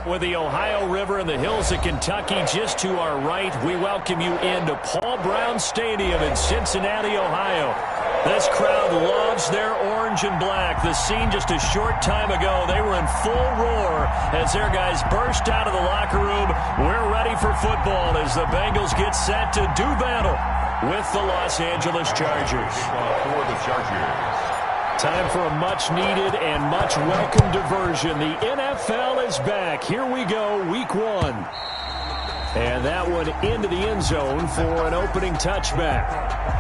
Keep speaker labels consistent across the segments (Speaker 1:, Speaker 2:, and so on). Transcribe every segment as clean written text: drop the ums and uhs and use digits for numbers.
Speaker 1: With the Ohio River and the hills of Kentucky just to our right, we welcome you into Paul Brown Stadium in Cincinnati, Ohio. This crowd loves their orange and black. The scene just a short time ago, they were in full roar as their guys burst out of the locker room. We're ready for football as the Bengals get set to do battle with the Los Angeles Chargers.
Speaker 2: For the Chargers.
Speaker 1: Time for a much-needed and much-welcome diversion. The NFL is back. Here we go, week one. And that one into the end zone for an opening touchback.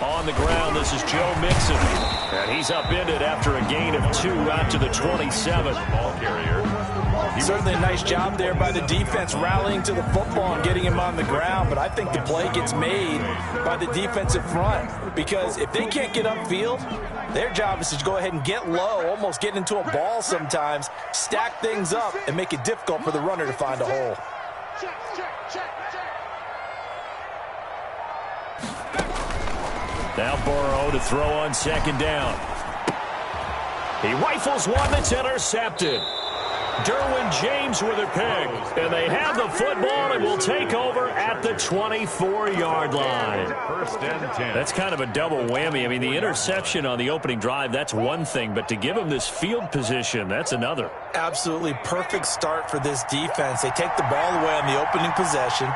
Speaker 1: On the ground, this is Joe Mixon. And he's upended after a gain of 2 out to the 27.
Speaker 2: Ball carrier.
Speaker 3: Certainly a nice job there by the defense rallying to the football and getting him on the ground. But I think the play gets made by the defensive front. Because if they can't get upfield, their job is to go ahead and get low, almost get into a ball sometimes, stack things up, and make it difficult for the runner to find a hole.
Speaker 1: Now Burrow to throw on second down. He rifles one that's intercepted. Derwin James with a pick. And they have the football and will take over at the 24-yard line.
Speaker 2: First and 10.
Speaker 1: That's kind of a double whammy. I mean, the interception on the opening drive, that's one thing. But to give him this field position, that's another.
Speaker 3: Absolutely perfect start for this defense. They take the ball away on the opening possession.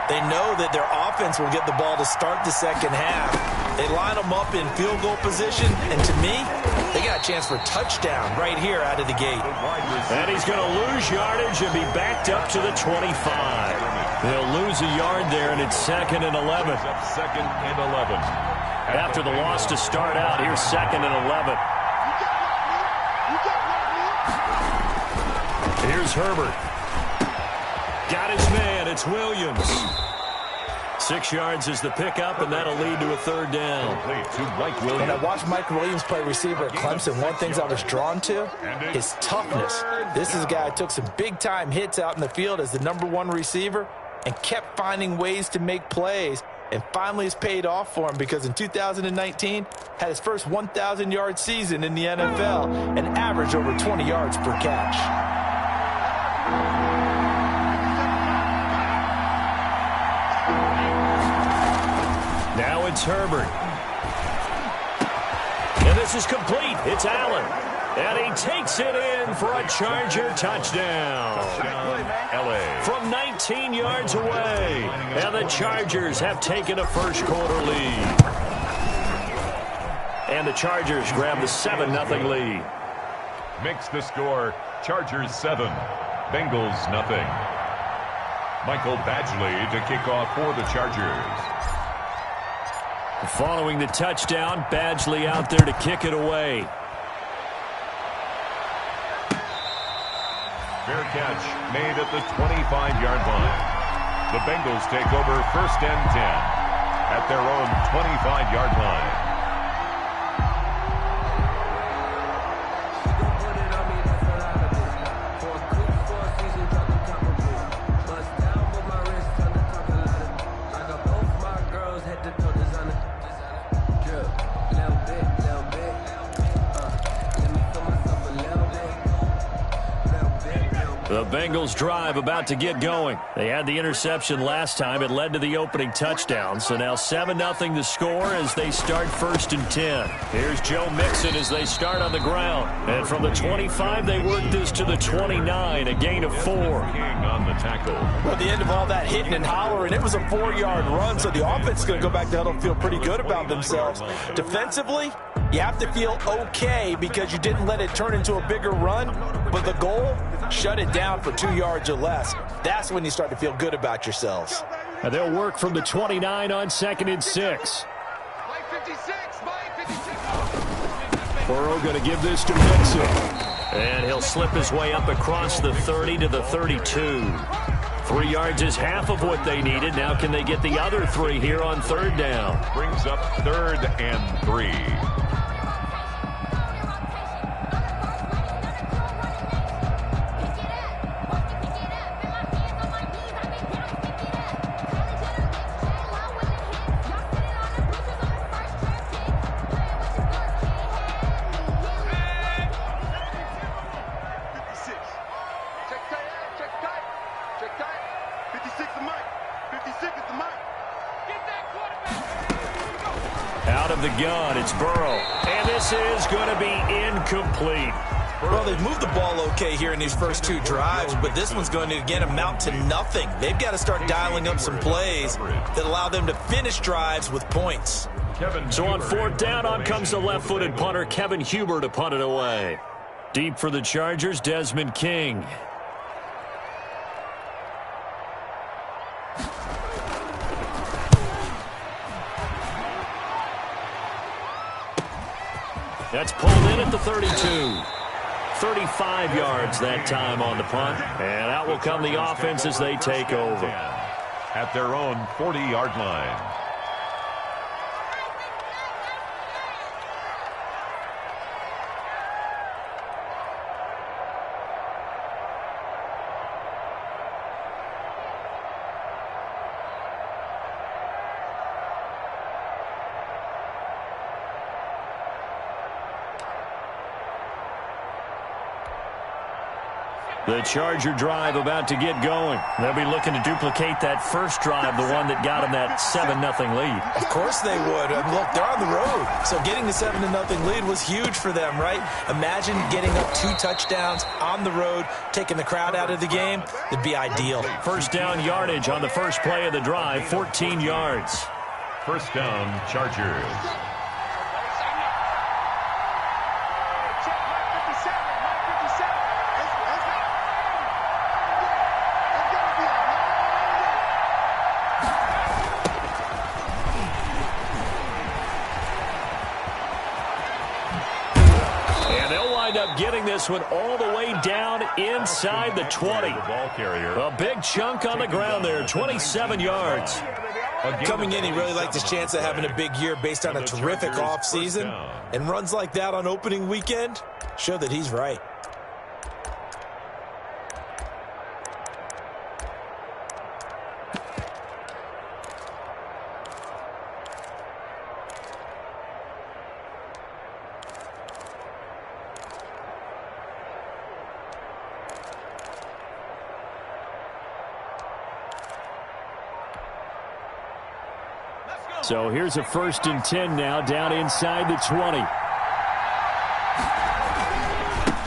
Speaker 3: They know that their offense will get the ball to start the second half. They line them up in field goal position, and to me, they got a chance for a touchdown right here out of the gate.
Speaker 1: And he's going to lose yardage and be backed up to the 25. They'll lose a yard there, and it's 2nd and 11.
Speaker 2: Second and 11.
Speaker 1: After the loss to start out, here's 2nd and 11. Here's Herbert. Got his man. It's Williams. 6 yards is the pickup, and that'll lead to a 3rd down.
Speaker 3: When I watched Mike Williams play receiver at Clemson, one of the things I was drawn to, his toughness. This is a guy who took some big-time hits out in the field as the #1 receiver and kept finding ways to make plays. And finally it's paid off for him because in 2019, had his first 1,000-yard season in the NFL and averaged over 20 yards per catch.
Speaker 1: Now it's Herbert. And this is complete. It's Allen. And he takes it in for a Charger touchdown.
Speaker 2: LA.
Speaker 1: From 19 yards away. And the Chargers have taken a first-quarter lead. And the Chargers grab the 7-0 lead.
Speaker 2: Makes the score Chargers 7, Bengals nothing. Michael Badgley to kick off for the Chargers.
Speaker 1: Following the touchdown, Badgley out there to kick it away.
Speaker 2: Fair catch made at the 25-yard line. The Bengals take over 1st and 10 at their own 25-yard line.
Speaker 1: The Bengals drive about to get going. They had the interception last time. It led to the opening touchdown. So now 7-0 the score as they start 1st and 10. Here's Joe Mixon as they start on the ground. And from the 25, they work this to the 29, a gain of 4.
Speaker 2: On the tackle.
Speaker 3: Well, at the end of all that hitting and hollering, it was a 4-yard run, so the offense is going to go back to huddle and feel pretty good about themselves. Defensively, you have to feel okay because you didn't let it turn into a bigger run, but the goal, shut it down for 2 yards or less. That's when you start to feel good about yourselves.
Speaker 1: And they'll work from the 29 on 2nd and 6. Burrow going to give this to Mixon. And he'll slip his way up across the 30 to the 32. 3 yards is half of what they needed. Now can they get the other 3 here on 3rd down?
Speaker 2: Brings up 3rd and 3.
Speaker 1: Out of the gun, it's Burrow. And this is going to be incomplete.
Speaker 3: Well, they've moved the ball okay here in these first 2 drives, but this one's going to, again, amount to nothing. They've got to start dialing up some plays that allow them to finish drives with points.
Speaker 1: So on 4th down, on comes the left-footed punter, Kevin Huber, to punt it away. Deep for the Chargers, Desmond King. That's pulled in at the 32. 35 yards that time on the punt. And out will come the offense as they take over.
Speaker 2: At their own 40-yard line.
Speaker 1: The Charger drive about to get going. They'll be looking to duplicate that first drive, the one that got them that 7-0 lead.
Speaker 3: Of course they would. Look, they're on the road. So getting the 7-0 lead was huge for them, right? Imagine getting up 2 touchdowns on the road, taking the crowd out of the game. It'd be ideal.
Speaker 1: First down yardage on the first play of the drive, 14 yards.
Speaker 2: First down, Chargers.
Speaker 1: Getting this one all the way down inside the 20. A big chunk on the ground there, 27 yards.
Speaker 3: Coming in, he really liked his chance of having a big year based on a terrific offseason. And runs like that on opening weekend show that he's right.
Speaker 1: So here's a 1st and 10 now, down inside the 20.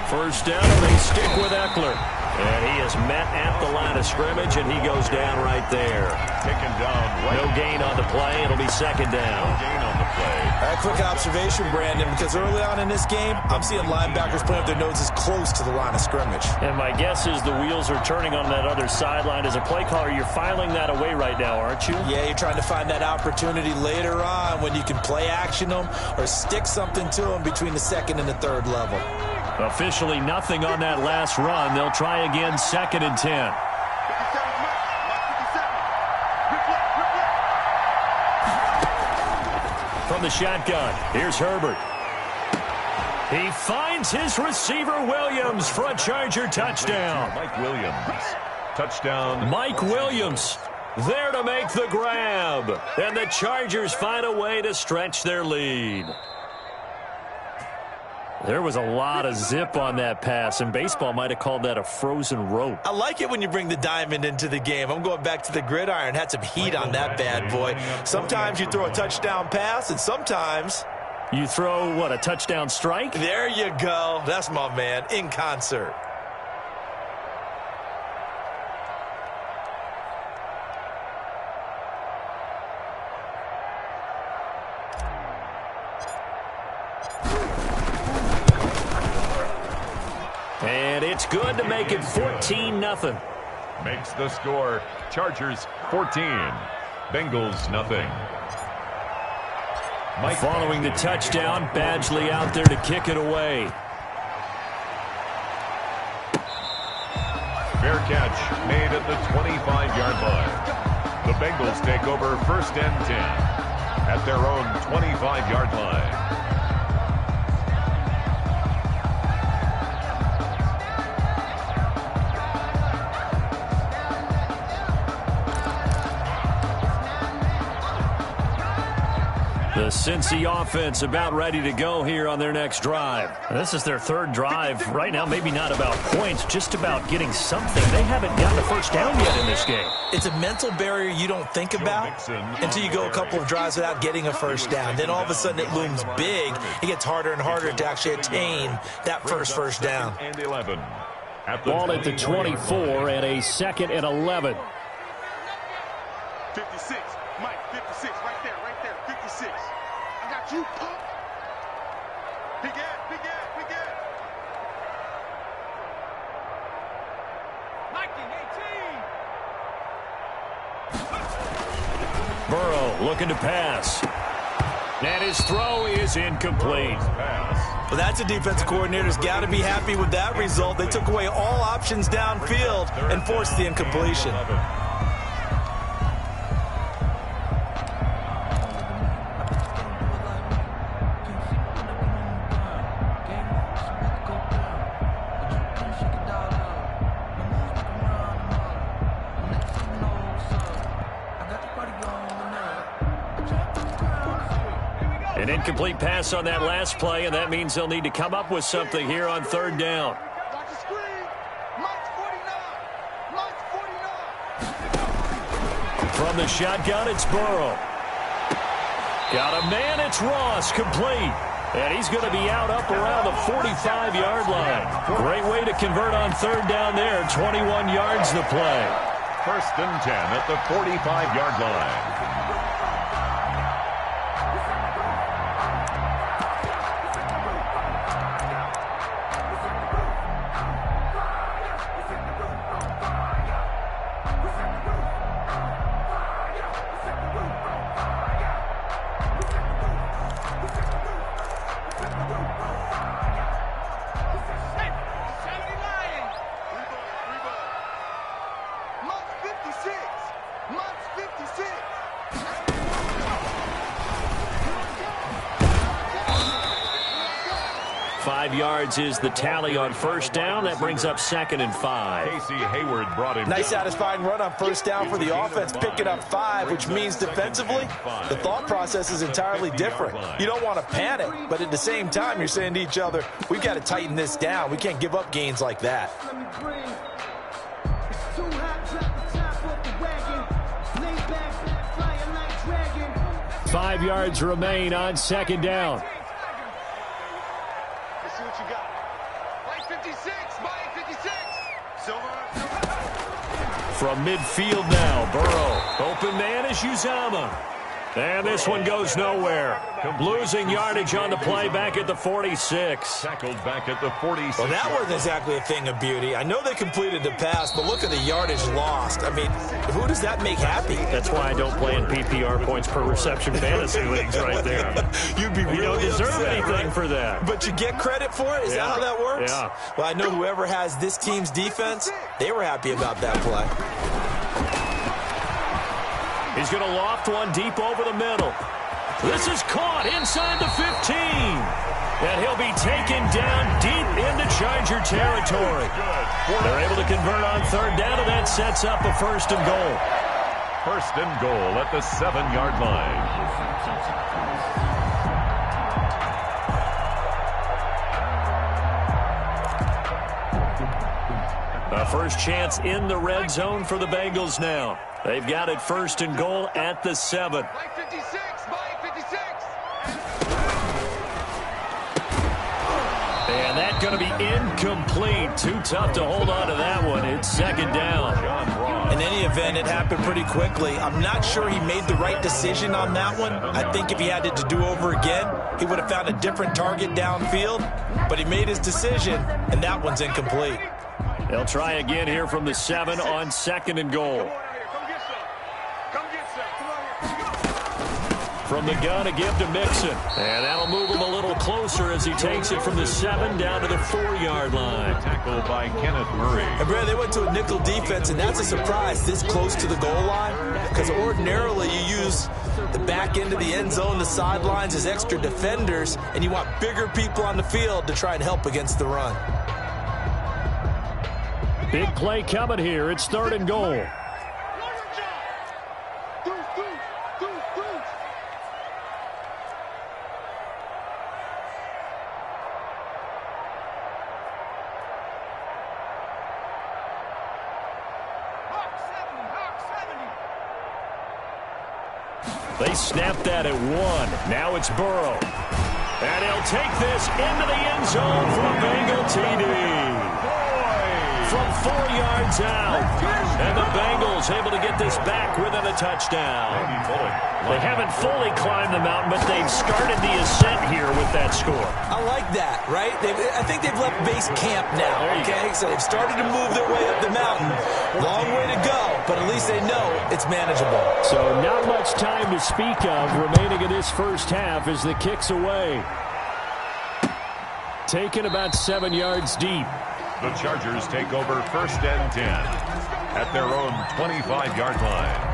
Speaker 1: First down, and they stick with Eckler. And he is met at the line of scrimmage, and he goes down right there.
Speaker 2: Taken down.
Speaker 1: No gain on the play. It'll be 2nd down.
Speaker 2: No gain on the play.
Speaker 3: A quick observation, Brandon, because early on in this game, I'm seeing linebackers putting up their noses close to the line of scrimmage.
Speaker 1: And my guess is the wheels are turning on that other sideline. As a play caller, you're filing that away right now, aren't you?
Speaker 3: Yeah, you're trying to find that opportunity later on when you can play action them or stick something to them between the 2nd and the 3rd level.
Speaker 1: Officially nothing on that last run. They'll try again, 2nd and 10. From the shotgun, here's Herbert. He finds his receiver, Williams, for a Charger touchdown.
Speaker 2: Mike Williams. Touchdown.
Speaker 1: Mike Williams there to make the grab. And the Chargers find a way to stretch their lead. There was a lot of zip on that pass, and baseball might have called that a frozen rope.
Speaker 3: I like it when you bring the diamond into the game. I'm going back to the gridiron. Had some heat on that bad boy. Sometimes you throw a touchdown pass, and sometimes
Speaker 1: you throw, what, a touchdown strike?
Speaker 3: There you go. That's my man, in concert.
Speaker 1: And it's good to make it 14-0.
Speaker 2: makes the score. Chargers 14, Bengals nothing.
Speaker 1: Following the touchdown, Badgley out there to kick it away.
Speaker 2: Fair catch made at the 25-yard line. The Bengals take over 1st and 10 at their own 25-yard line.
Speaker 1: The Cincy offense about ready to go here on their next drive.
Speaker 4: This is their 3rd drive. Right now, maybe not about points, just about getting something. They haven't gotten a first down yet in this game.
Speaker 3: It's a mental barrier you don't think about until you go a couple of drives without getting a first down. Then all of a sudden it looms big. It gets harder and harder to actually attain that first down.
Speaker 2: And 11.
Speaker 1: Ball at the 24 and a 2nd and 11.
Speaker 5: 56, Mike, 56, right there, 56. I got you, pump. Big Ed. 19, 18.
Speaker 1: Burrow looking to pass. And his throw is incomplete.
Speaker 3: Well, that's a defense coordinator's got to be happy with that result. They took away all options downfield and forced the incompletion.
Speaker 1: An incomplete pass on that last play, and that means they'll need to come up with something here on 3rd down. From the shotgun, it's Burrow. Got a man, it's Ross, complete. And he's going to be out up around the 45-yard line. Great way to convert on 3rd down there. 21 yards the play.
Speaker 2: 1st and 10 at the 45-yard line.
Speaker 1: Yards is the tally on 1st down. That brings up 2nd and 5.
Speaker 2: Casey Hayward brought him
Speaker 3: nice
Speaker 2: down.
Speaker 3: satisfying run on 1st down for the offense, picking up 5, which means defensively, the thought process is entirely different. You don't want to panic, but at the same time, you're saying to each other, we've got to tighten this down. We can't give up gains like that.
Speaker 1: Five yards remain on 2nd down. From midfield now, Burrow. Open man is Uzama. And this one goes nowhere. Losing yardage on the play back at the 46.
Speaker 2: Tackled back at the 46.
Speaker 3: Well, that wasn't exactly a thing of beauty. I know they completed the pass, but look at the yardage lost. I mean, who does that make happy?
Speaker 4: That's why I don't play in PPR points per reception fantasy leagues right there.
Speaker 3: You'd be really
Speaker 4: You don't deserve
Speaker 3: upset,
Speaker 4: anything
Speaker 3: right?
Speaker 4: for that.
Speaker 3: But you get credit for it? Is that how that works?
Speaker 4: Yeah.
Speaker 3: Well, I know whoever has this team's defense, they were happy about that play.
Speaker 1: He's going to loft one deep over the middle. This is caught inside the 15. And he'll be taken down deep into Charger territory. They're able to convert on 3rd down, and that sets up a 1st and goal.
Speaker 2: 1st and goal at the 7-yard line.
Speaker 1: A first chance in the red zone for the Bengals now. They've got it 1st and goal at the 7.
Speaker 5: Mike 56, Mike 56.
Speaker 1: And that's going to be incomplete. Too tough to hold on to that one. It's 2nd down.
Speaker 3: In any event, it happened pretty quickly. I'm not sure he made the right decision on that one. I think if he had it to do over again, he would have found a different target downfield. But he made his decision, and that one's incomplete.
Speaker 1: They'll try again here from the 7 on 2nd and goal. From the gun, a give to Mixon. And that'll move him a little closer as he takes it from the 7 down to the 4-yard line.
Speaker 2: Tackled by Kenneth Murray.
Speaker 3: And Brad, they went to a nickel defense, and that's a surprise this close to the goal line, because ordinarily you use the back end of the end zone, the sidelines as extra defenders, and you want bigger people on the field to try and help against the run.
Speaker 1: Big play coming here. It's 3rd and goal. They snapped that at 1. Now it's Burrow. And he'll take this into the end zone for a Bengal TD. From 4 yards out. And the Bengals able to get this back within a touchdown. They haven't fully climbed the mountain, but they've started the ascent here with that score.
Speaker 3: I like that, right? I think they've left base camp now, okay? So they've started to move their way up the mountain. Long way to go, but at least they know it's manageable.
Speaker 1: So not much time to speak of remaining in this first half as the kick's away. Taken about 7 yards deep.
Speaker 2: The Chargers take over 1st and 10 at their own 25-yard line.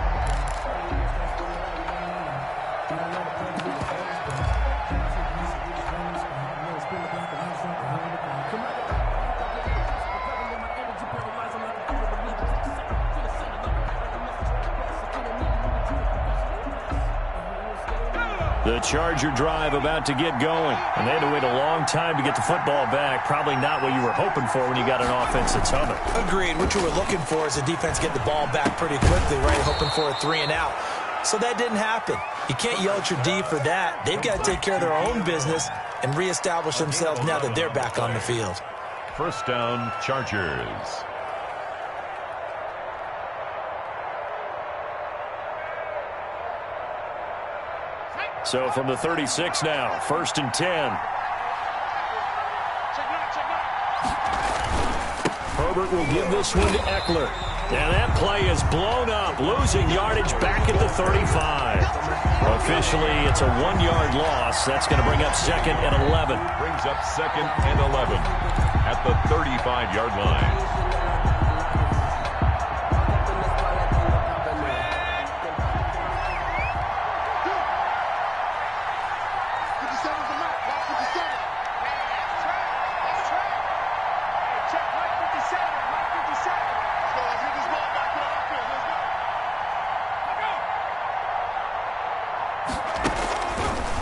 Speaker 1: The Charger drive about to get going. And they had to wait a long time to get the football back. Probably not what you were hoping for when you got an offense that's humming.
Speaker 3: Agreed. What you were looking for is the defense get the ball back pretty quickly, right? Hoping for a 3 and out. So that didn't happen. You can't yell at your D for that. They've got to take care of their own business and reestablish themselves now that they're back on the field.
Speaker 2: 1st down, Chargers.
Speaker 1: So from the 36 now, 1st and 10. Herbert will give this one to Eckler. And that play is blown up, losing yardage back at the 35. Officially, it's a 1-yard loss. That's going to bring up 2nd and 11.
Speaker 2: Brings up 2nd and 11 at the 35-yard line.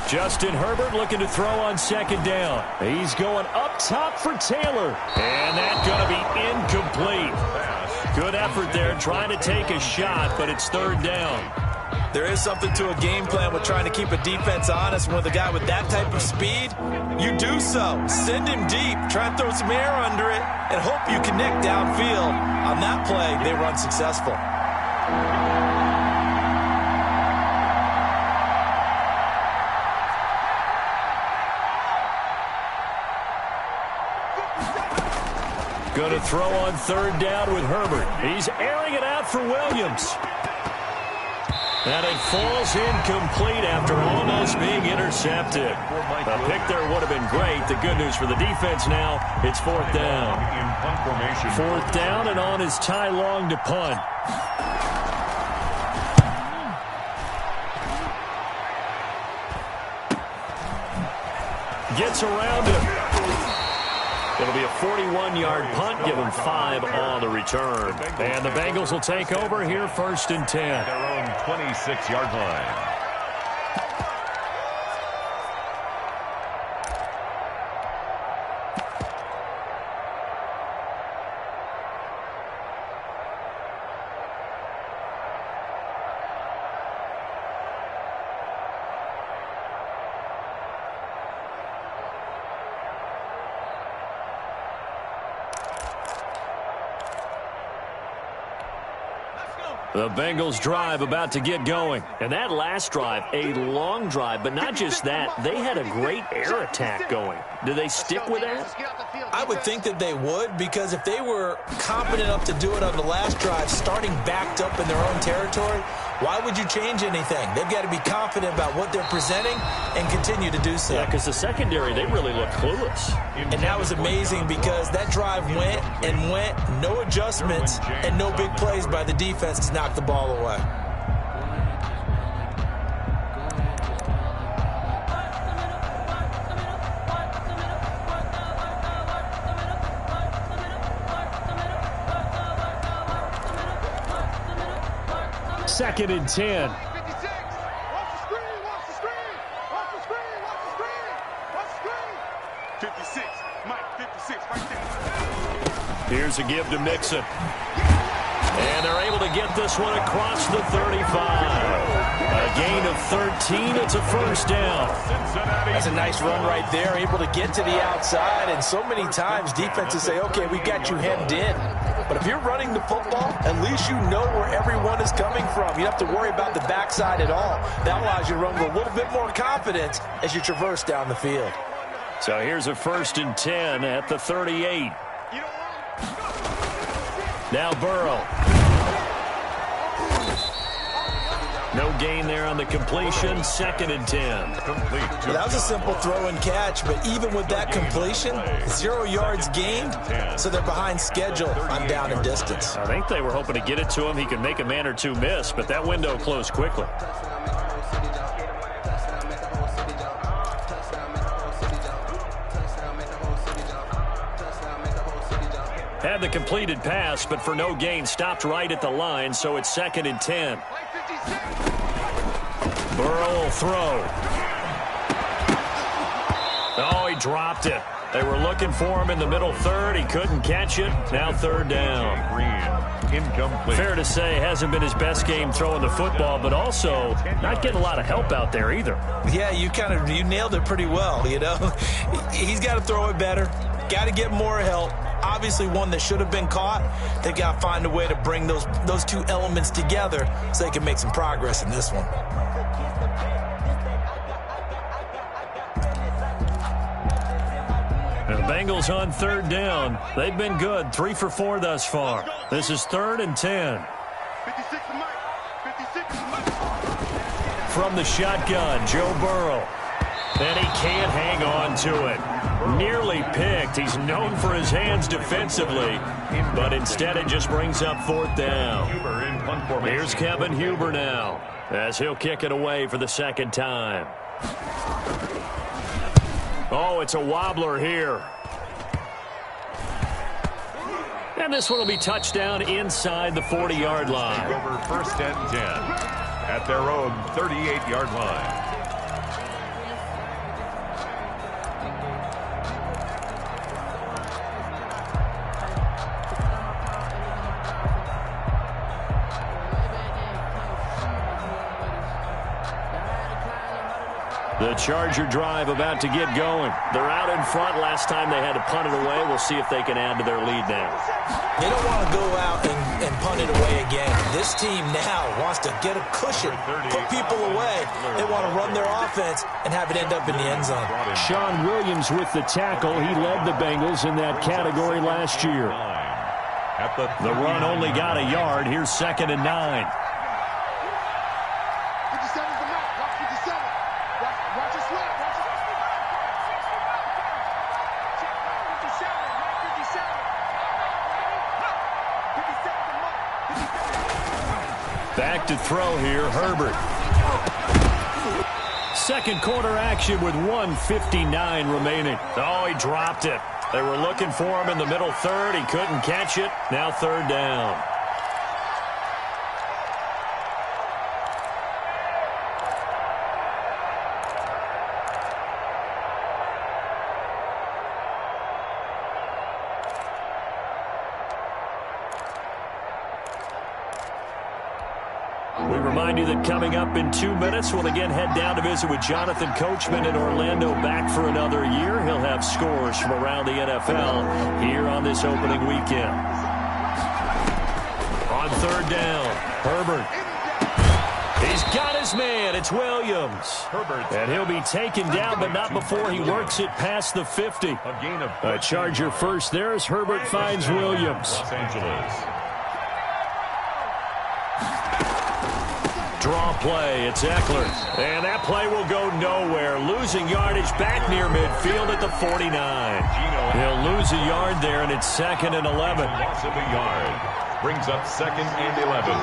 Speaker 1: Justin Herbert looking to throw on 2nd down. He's going up top for Taylor. And that's going to be incomplete. Good effort there trying to take a shot, but it's 3rd down.
Speaker 3: There is something to a game plan with trying to keep a defense honest. With a guy with that type of speed, you do so. Send him deep. Try and throw some air under it and hope you connect downfield. On that play, they were unsuccessful.
Speaker 1: Going to throw on 3rd down with Herbert. He's airing it out for Williams. And it falls incomplete after almost being intercepted. A pick there would have been great. The good news for the defense now, it's 4th down. 4th down, and on is Ty Long to punt. Gets around him. It'll be a 41-yard punt, give him 5 on the return. And the Bengals will take over here 1st and 10.
Speaker 2: Their own 26-yard line.
Speaker 1: The Bengals drive about to get going. And that last drive, a long drive, but not just that. They had a great air attack going. Do they stick with that?
Speaker 3: I would think that they would, because if they were competent enough to do it on the last drive, starting backed up in their own territory, why would you change anything? They've got to be confident about what they're presenting and continue to do so.
Speaker 4: Yeah, because the secondary, they really look clueless.
Speaker 3: And that was amazing because that drive went and went, no adjustments, and no big plays by the defense to knock the ball away.
Speaker 1: Second and 10.
Speaker 5: 56. Watch the screen. Watch the screen. Watch the screen. Watch the screen. Watch the screen. 56. Mike, 56 right there.
Speaker 1: Here's a give to Mixon. And they're able to get this one across the 35. A gain of 13. It's a first down.
Speaker 3: That's a nice run right there, able to get to the outside. And so many times defenses say, okay, we got you hemmed in. But if you're running the football, at least you know where everyone is coming from. You don't have to worry about the backside at all. That allows you to run with a little bit more confidence as you traverse down the field.
Speaker 1: So here's a first and 10 at the 38. Now Burrow. No gain there on the completion. Second and 10.
Speaker 3: Well, that was a simple throw and catch, but even with that completion, 0 yards gained, so they're behind schedule on down and distance.
Speaker 1: I think they were hoping to get it to him. He could make a man or two miss, but that window closed quickly. Had the completed pass, but for no gain, stopped right at the line, so it's second and 10. Burrow will throw. Oh, he dropped it. They were looking for him in the middle third. He couldn't catch it. Now third down.
Speaker 2: Incomplete.
Speaker 1: Fair to say, hasn't been his best game throwing the football, but also not getting a lot of help out there either.
Speaker 3: Yeah, you nailed it pretty well, you know. He's got to throw it better. Got to get more help. Obviously one that should have been caught. They got to find a way to bring those two elements together so they can make some progress in this one.
Speaker 1: The Bengals on third down. They've been good. 3 for 4 thus far. This is third and 10.
Speaker 5: 56 to Mike. 56 to Mike.
Speaker 1: From the shotgun, Joe Burrow. And he can't hang on to it. Nearly picked. He's known for his hands defensively, but instead it just brings up fourth down. Here's Kevin Huber now, as he'll kick it away for the second time. Oh, it's a wobbler here. And this one will be touchdown inside the 40-yard line.
Speaker 2: Over first and 10 at their own 38-yard line.
Speaker 1: The Charger drive about to get going. They're out in front. Last time they had to punt it away. We'll see if they can add to their lead now.
Speaker 3: They don't want to go out and punt it away again. This team now wants to get a cushion, put people away. They want to run their offense and have it end up in the end zone.
Speaker 1: Sean Williams with the tackle. He led the Bengals in that category last year. The run only got a yard. Here's second and 9.
Speaker 5: 57's the Mike. Watch 57. Watch it slip. Watch it. 57. Mike 57. 57 to Mike. 57.
Speaker 1: Back to throw here, Herbert. Second quarter action with 1:59 remaining. Oh, he dropped it. They were looking for him in the middle third. He couldn't catch it. Now third down. We remind you that coming up in 2 minutes, we'll again head down to visit with Jonathan Coachman in Orlando, back for another year. He'll have scores from around the NFL here on this opening weekend. On third down, Herbert. He He's got his man. It's Williams. And he'll be taken down, but not before he works it past the 50. A Charger first there as Herbert finds Williams.
Speaker 2: Los Angeles.
Speaker 1: Draw play. It's Eckler. And that play will go nowhere. Losing yardage back near midfield at the 49. He'll lose a yard there, and it's 2nd and 11.
Speaker 2: Loss of a yard. Brings up 2nd and 11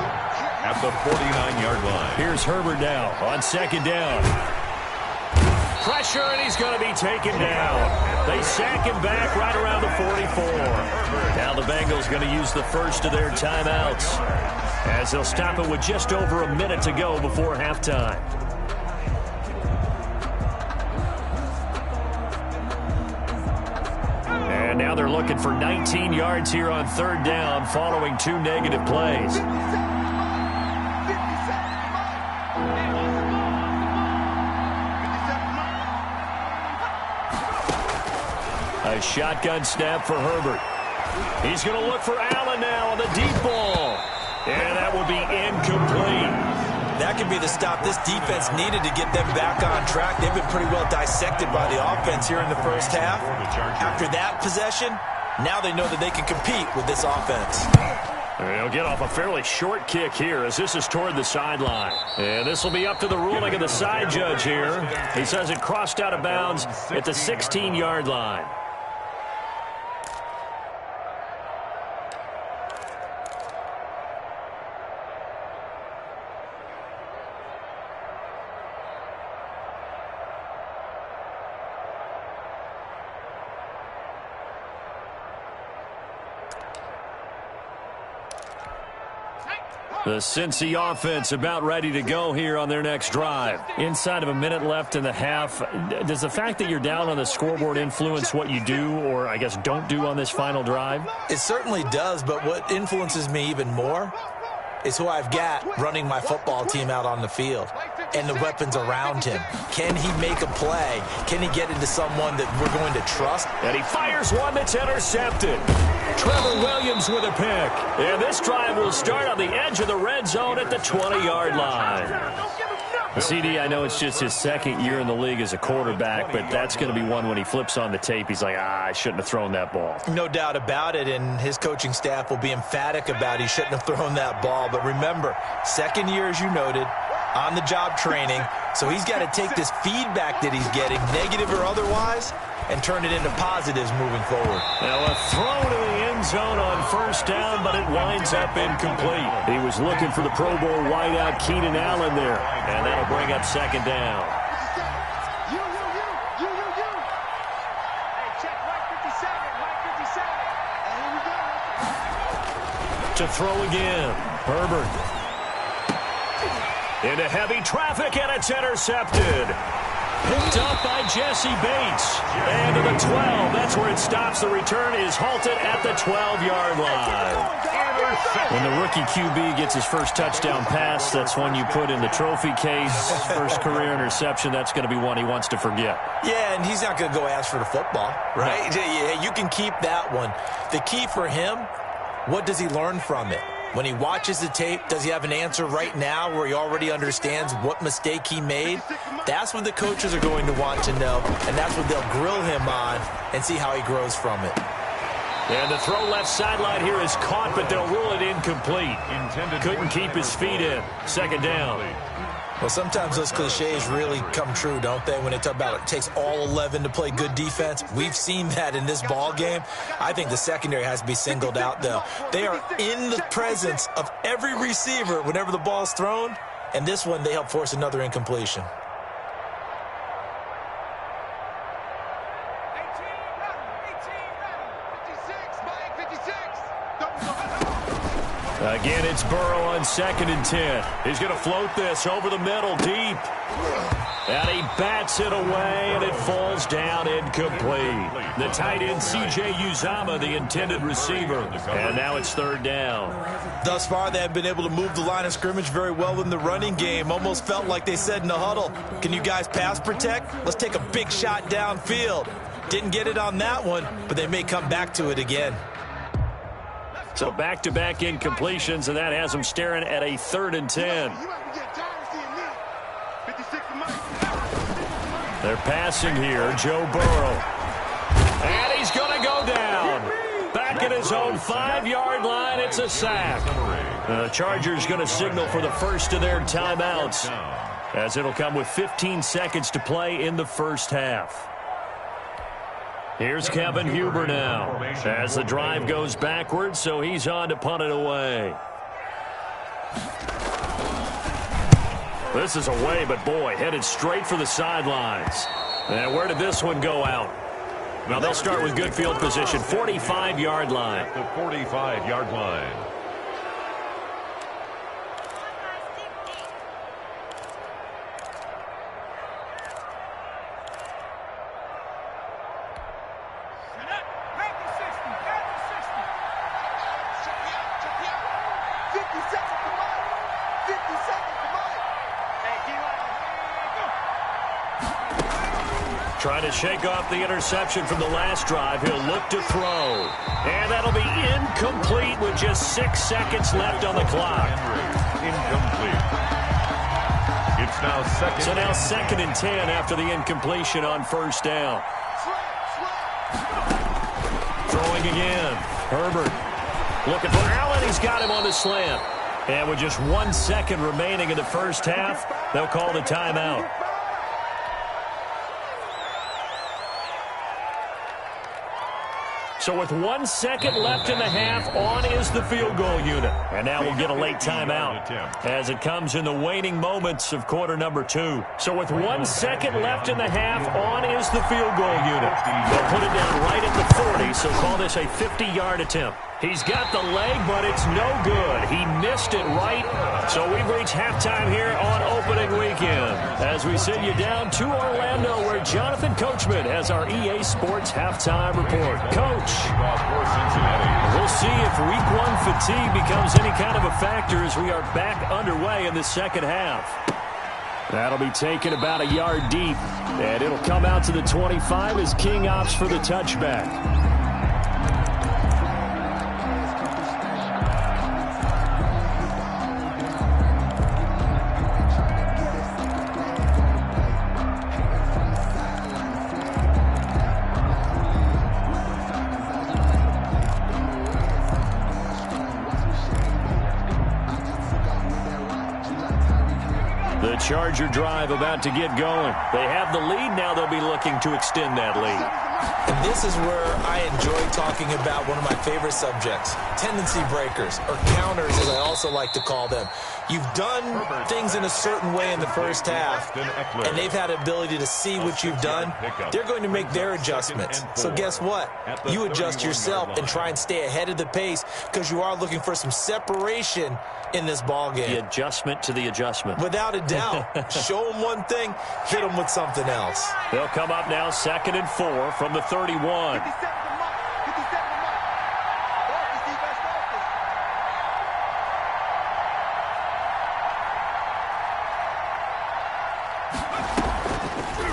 Speaker 2: at the 49-yard line.
Speaker 1: Here's Herbert now on 2nd down. Pressure, and he's going to be taken down. They sack him back right around the 44. Now the Bengals going to use the first of their timeouts, as they'll stop it with just over a minute to go before halftime. And now they're looking for 19 yards here on 3rd down following 2 negative plays. A shotgun snap for Herbert. He's going to look for Allen now on the deep ball. And that will be incomplete.
Speaker 3: That could be the stop this defense needed to get them back on track. They've been pretty well dissected by the offense here in the first half. After that possession, now they know that they can compete with this offense.
Speaker 1: They'll get off a fairly short kick here as this is toward the sideline. And this will be up to the ruling of the side judge here. He says it crossed out of bounds at the 16-yard line. The Cincy offense about ready to go here on their next drive. Inside of a minute left in the half, does the fact that you're down on the scoreboard influence what you do, or I guess don't do on this final drive?
Speaker 3: It certainly does, but what influences me even more is who I've got running my football team out on the field and the weapons around him. Can he make a play? Can he get into someone that we're going to trust?
Speaker 1: And he fires one that's intercepted. Trevor Williams with a pick. And this drive will start on the edge of the red zone at the 20-yard line. CD, I know it's just his 2nd year in the league as a quarterback, but that's going to be one when he flips on the tape, he's like, I shouldn't have thrown that ball.
Speaker 3: No doubt about it, and his coaching staff will be emphatic about he shouldn't have thrown that ball. But remember, 2nd year, as you noted, on-the-job training, so he's got to take this feedback that he's getting, negative or otherwise, and turn it into positives moving forward.
Speaker 1: Now a throw to the end zone on 1st down, but it winds up incomplete. He was looking for the Pro Bowl wideout Keenan Allen there, and that'll bring up 2nd down. To throw again, Herbert. Into heavy traffic, and it's intercepted. Picked up by Jesse Bates. And to the 12. That's where it stops. The return is halted at the 12-yard line. When the rookie QB gets his first touchdown pass, that's one you put in the trophy case. First career interception, that's going to be one he wants to forget.
Speaker 3: Yeah, and he's not going to go ask for the football, right? No. Yeah, you can keep that one. The key for him, what does he learn from it? When he watches the tape, does he have an answer right now where he already understands what mistake he made? That's what the coaches are going to want to know, and that's what they'll grill him on and see how he grows from it.
Speaker 1: And the throw left sideline here is caught, but they'll rule it incomplete. Couldn't keep his feet in. 2nd down.
Speaker 3: Well, sometimes those cliches really come true, don't they, when they talk about it takes all 11 to play good defense. We've seen that in this ball game. I think the secondary has to be singled out, though. They are in the presence of every receiver whenever the ball's thrown, and this one they help force another incompletion.
Speaker 1: Again, it's Burrow on 2nd and 10. He's going to float this over the middle, deep. And he bats it away, and it falls down incomplete. The tight end, C.J. Uzomah, the intended receiver. And now it's 3rd down.
Speaker 3: Thus far, they have been able to move the line of scrimmage very well in the running game. Almost felt like they said in the huddle, can you guys pass protect? Let's take a big shot downfield. Didn't get it on that one, but they may come back to it again.
Speaker 1: So back-to-back incompletions, and that has them staring at a 3rd and 10. They're passing here. Joe Burrow. And he's going to go down. Back at his own 5-yard line. It's a sack. The Chargers going to signal for the first of their timeouts, as it'll come with 15 seconds to play in the first half. Here's Kevin Huber now, as the drive goes backwards, so he's on to punt it away. This is away, but boy, headed straight for the sidelines. And where did this one go out? Now they'll start with good field position, 45-yard line.
Speaker 2: The 45-yard line.
Speaker 1: Trying to shake off the interception from the last drive. He'll look to throw. And that'll be incomplete with just 6 seconds left on the clock.
Speaker 2: Incomplete. It's now second.
Speaker 1: So now 2nd and 10 after the incompletion on first down. Throwing again. Herbert looking for Allen. He's got him on the slant. And with just 1 second remaining in the first half, they'll call the timeout. So with 1 second left in the half, on is the field goal unit. And now we'll get a late timeout as it comes in the waning moments of quarter number 2. So with 1 second left in the half, on is the field goal unit. They'll put it down right at the 40, so call this a 50-yard attempt. He's got the leg, but it's no good. He missed it right. So we've reached halftime here on opening weekend, as we send you down to Orlando, where Jonathan Coachman has our EA Sports halftime report. Coach, we'll see if week 1 fatigue becomes any kind of a factor as we are back underway in the second half. That'll be taken about a yard deep, and it'll come out to the 25 as King opts for the touchback. The Charger drive about to get going. They have the lead. Now they'll be looking to extend that lead.
Speaker 3: And this is where I enjoy talking about one of my favorite subjects, tendency breakers, or counters as I also like to call them. You've done things in a certain way in the first half, and they've had the ability to see what you've done. They're going to make their adjustments. So guess what? You adjust yourself and try and stay ahead of the pace, because you are looking for some separation in this ball game.
Speaker 1: The adjustment to the adjustment.
Speaker 3: Without a doubt. Show them one thing, hit them with something else.
Speaker 1: They'll come up now 2nd and 4 from the 31.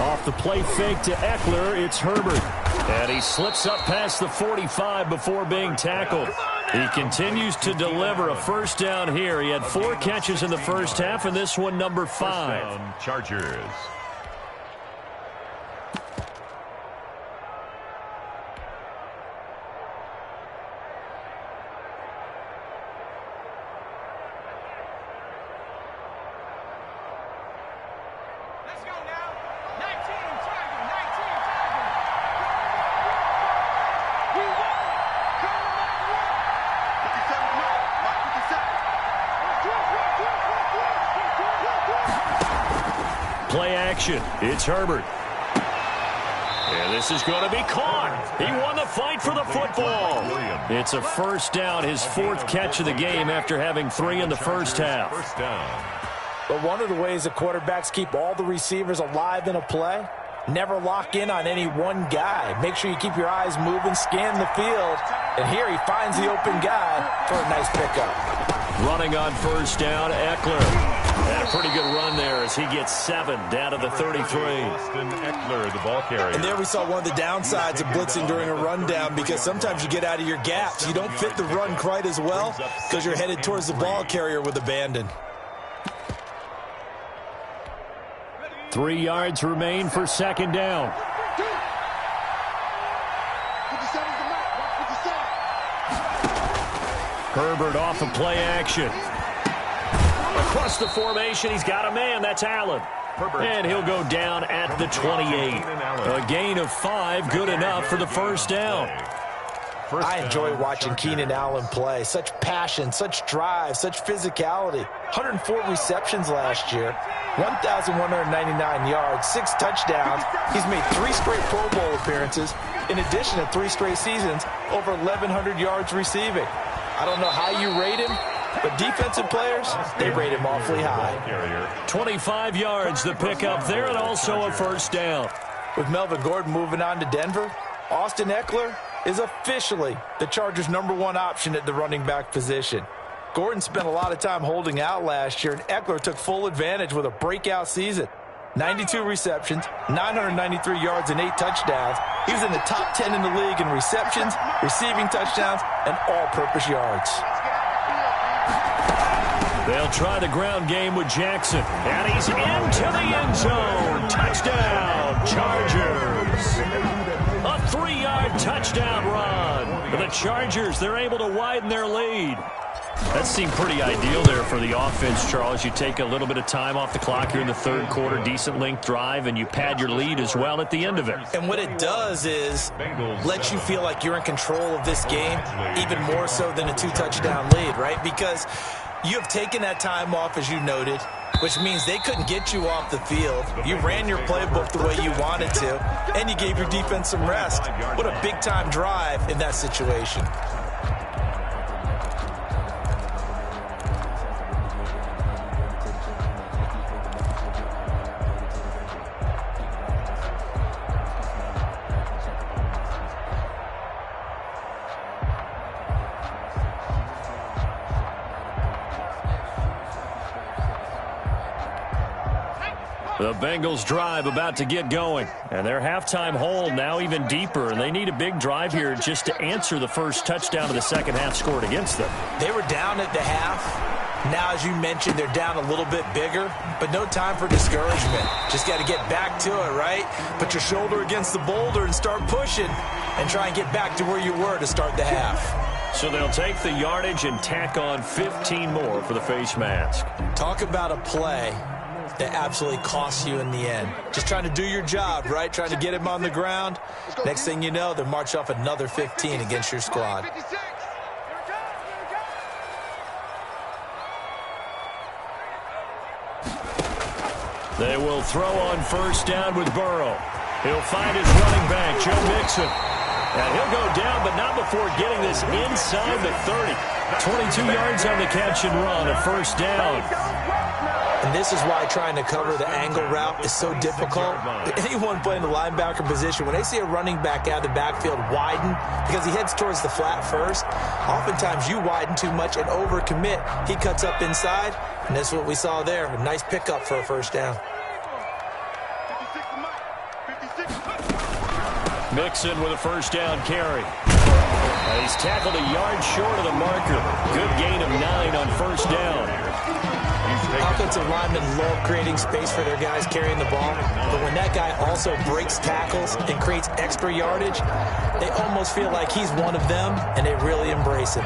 Speaker 1: Off the play fake to Eckler, it's Herbert. And he slips up past the 45 before being tackled. He continues to deliver a first down here. He had 4 catches in the first half, and this one number 5.
Speaker 2: Chargers.
Speaker 1: Play action. It's Herbert. And this is going to be caught. He won the fight for the football. It's a first down, his 4th catch of the game after having 3 in the first half.
Speaker 3: But one of the ways the quarterbacks keep all the receivers alive in a play, never lock in on any one guy. Make sure you keep your eyes moving, scan the field. And here he finds the open guy for a nice pickup.
Speaker 1: Running on first down, Eckler. And a pretty good run there as he gets 7 down to the 33.
Speaker 2: Austin Eckler, the ball carrier.
Speaker 3: And there we saw one of the downsides of blitzing during a rundown, because sometimes you get out of your gaps. You don't fit the run quite as well because you're headed towards the ball carrier with abandon.
Speaker 1: 3 yards remain for second down.
Speaker 5: 57's the mark. Watch 57.
Speaker 1: Herbert off of play action. Across the formation, he's got a man. That's Allen. And he'll go down at the 28. A gain of 5, good enough for the first down.
Speaker 3: I enjoy watching Keenan Allen play. Such passion, such drive, such physicality. 104 receptions last year, 1,199 yards, 6 touchdowns. He's made 3 straight Pro Bowl appearances, in addition to 3 straight seasons, over 1,100 yards receiving. I don't know how you rate him, but defensive players, they rate him awfully high.
Speaker 1: 25 yards the pickup there, and also a first down.
Speaker 3: With Melvin Gordon moving on to Denver, Austin Eckler is officially the Chargers' #1 option at the running back position. Gordon spent a lot of time holding out last year, and Eckler took full advantage with a breakout season. 92 receptions, 993 yards, and 8 touchdowns. He was in the top 10 in the league in receptions, receiving touchdowns, and all-purpose yards.
Speaker 1: They'll try the ground game with Jackson. And he's into the end zone. Touchdown, Chargers. A 3-yard touchdown run. For the Chargers, they're able to widen their lead. That seemed pretty ideal there for the offense, Charles. You take a little bit of time off the clock here in the third quarter, decent length drive, and you pad your lead as well at the end of it.
Speaker 3: And what it does is let you feel like you're in control of this game, even more so than a 2-touchdown lead, right? Because you have taken that time off, as you noted, which means they couldn't get you off the field. You ran your playbook the way you wanted to, and you gave your defense some rest. What a big-time drive in that situation.
Speaker 1: The Bengals drive about to get going, and their halftime hole now even deeper, and they need a big drive here just to answer the first touchdown of the second half scored against them.
Speaker 3: They were down at the half. Now, as you mentioned, they're down a little bit bigger, but no time for discouragement. Just got to get back to it, right? Put your shoulder against the boulder and start pushing, and try and get back to where you were to start the half.
Speaker 1: So they'll take the yardage and tack on 15 more for the face mask.
Speaker 3: Talk about a play that absolutely costs you in the end. Just trying to do your job, right? Trying to get him on the ground. Next thing you know, they'll march off another 15 against your squad.
Speaker 5: 56.
Speaker 1: They will throw on first down with Burrow. He'll find his running back, Joe Mixon. And he'll go down, but not before getting this inside the 30. 22 yards on the catch and run, a first down.
Speaker 3: And this is why trying to cover the angle route is so difficult. Anyone playing the linebacker position, when they see a running back out of the backfield widen, because he heads towards the flat first, oftentimes you widen too much and overcommit. He cuts up inside, and that's what we saw there. A nice pickup for a first down.
Speaker 5: 56 to Mike. 56.
Speaker 1: Mixon with a first down carry. And he's tackled a yard short of the marker. Good gain of 9 on first down.
Speaker 3: Offensive linemen love creating space for their guys carrying the ball, but when that guy also breaks tackles and creates extra yardage, they almost feel like he's one of them, and they really embrace him.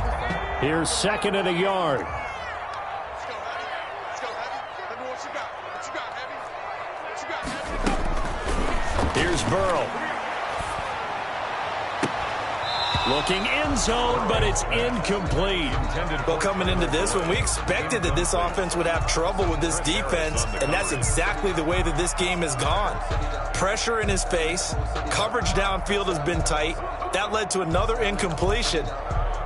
Speaker 1: Here's second and a yard.
Speaker 5: Let's go, Heavy. Let's go, Heavy. Let me know what you got. What you got, Heavy? What you got, Heavy?
Speaker 1: Here's Burrow. Looking end zone, but it's incomplete.
Speaker 3: Well, coming into this one, we expected that this offense would have trouble with this defense, and that's exactly the way that this game has gone. Pressure in his face, coverage downfield has been tight. That led to another incompletion.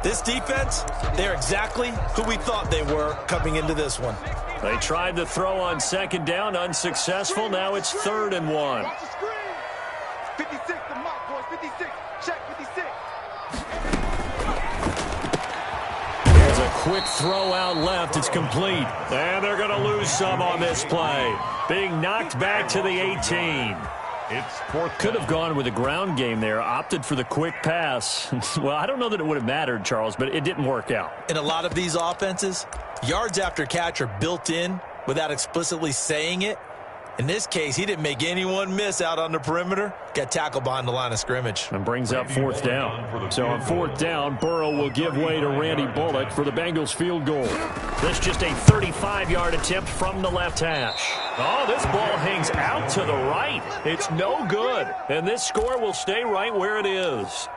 Speaker 3: This defense, they're exactly who we thought they were coming into this one.
Speaker 1: They tried to throw on second down, unsuccessful. Now it's 3rd and 1.
Speaker 5: Watch the screen. 56 to Mike, boys. 56. Check 56.
Speaker 1: There's a quick throw out left. It's complete. And they're going to lose some on this play. Being knocked back to the 18.
Speaker 2: It's 4th.
Speaker 1: Could have gone with a ground game there. Opted for the quick pass. Well, I don't know that it would have mattered, Charles, but it didn't work out.
Speaker 3: In a lot of these offenses, yards after catch are built in without explicitly saying it. In this case, he didn't make anyone miss out on the perimeter. Got tackled behind the line of scrimmage.
Speaker 4: And brings up fourth down. So on fourth down, Burrow will give way to Randy Bullock for the Bengals field goal.
Speaker 1: This just a 35-yard attempt from the left hash. Oh, this ball hangs out to the right. It's no good. And this score will stay right where it is.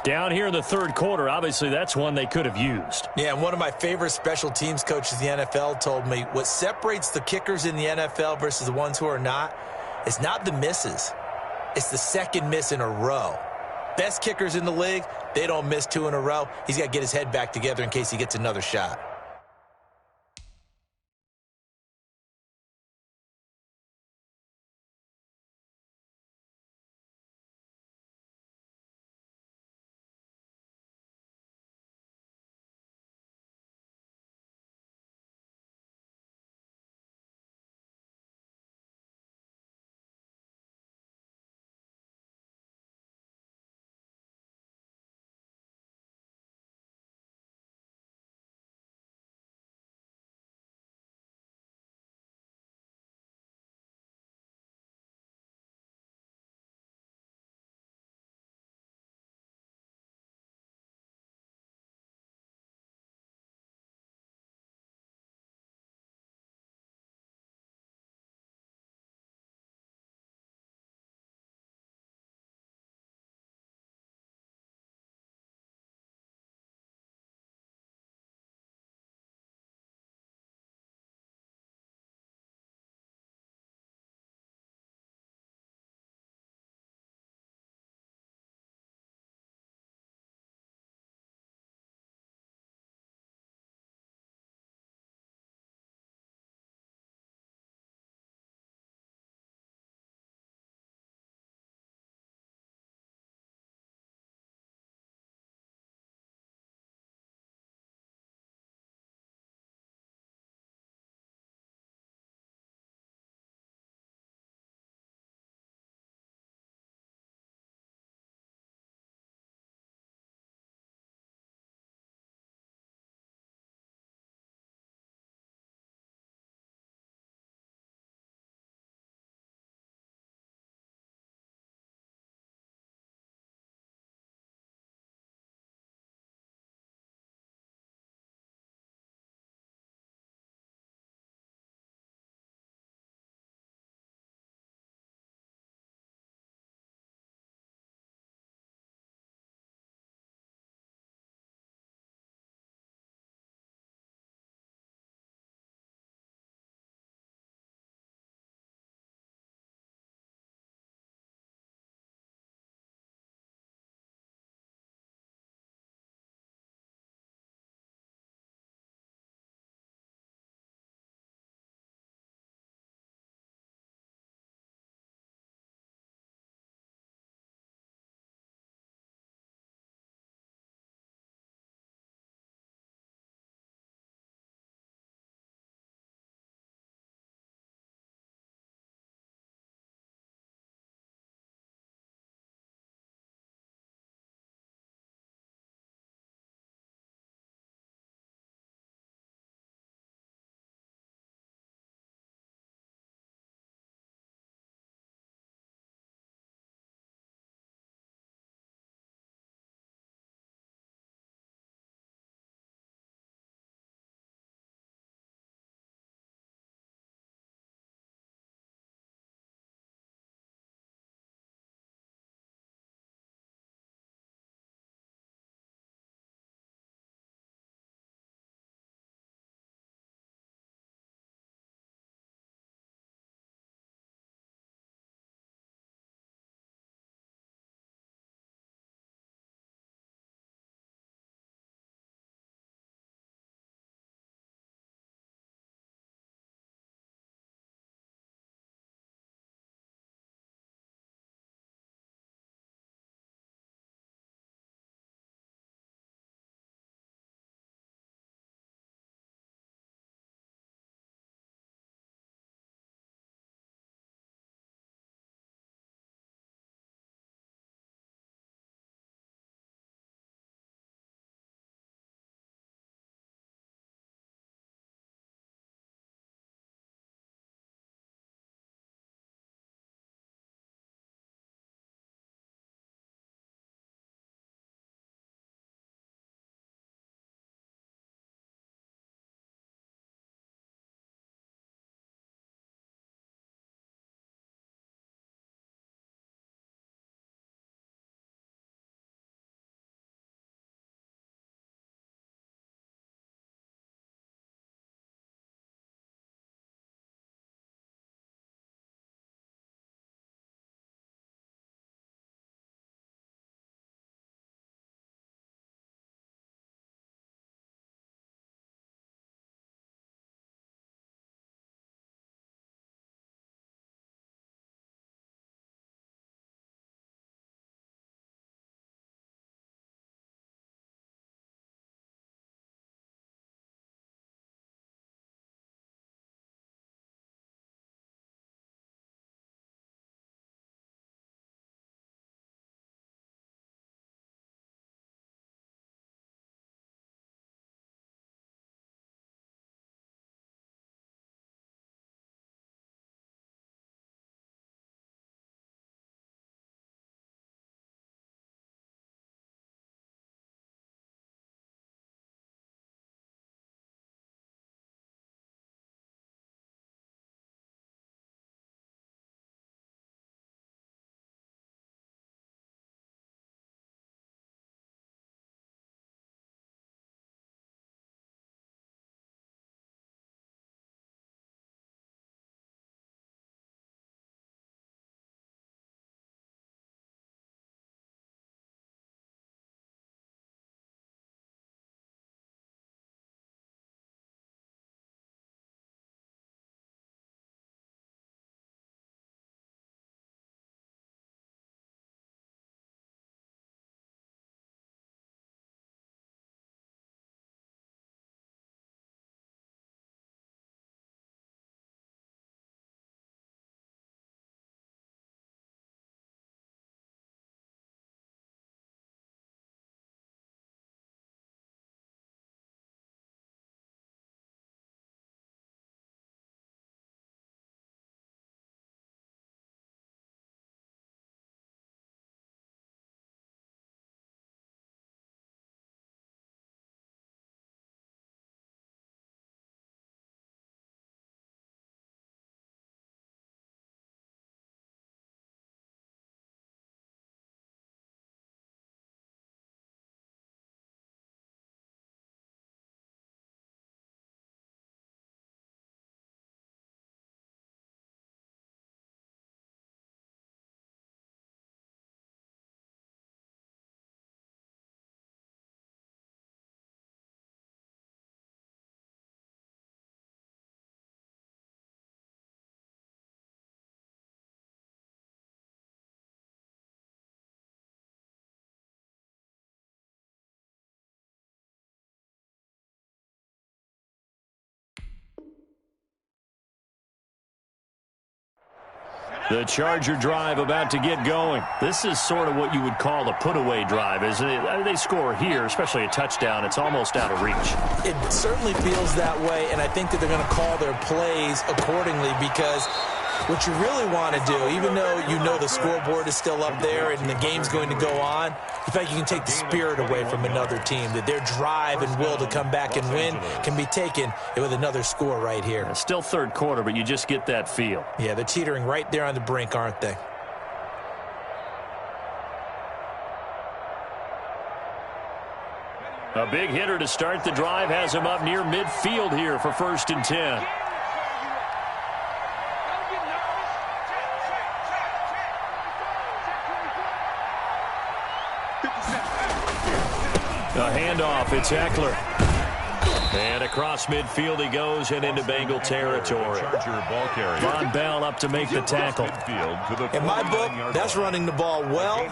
Speaker 1: Down here in the third quarter, obviously that's one they could have used.
Speaker 3: Yeah, and one of my favorite special teams coaches in the NFL told me what separates the kickers in the NFL versus the ones who are not is not the misses. It's the second miss in a row. Best kickers in the league, they don't miss 2 in a row. He's got to get his head back together in case he gets another shot.
Speaker 1: The Charger drive about to get going. This is sort of what you would call a put-away drive, isn't it? They score here, especially a touchdown. It's almost out of reach.
Speaker 3: It certainly feels that way, and I think that they're going to call their plays accordingly because what you really want to do, even though you know the scoreboard is still up there and the game's going to go on, the fact you can take the spirit away from another team, that their drive and will to come back and win can be taken with another score right here.
Speaker 1: It's still third quarter, but you just get that feel.
Speaker 3: Yeah, they're teetering right there on the brink, aren't they?
Speaker 1: A big hitter to start the drive has him up near midfield here for 1st and 10. A handoff, it's Eckler. And across midfield he goes and into Bengal territory. Von Bell up to make the tackle.
Speaker 3: In my book, that's running the ball well,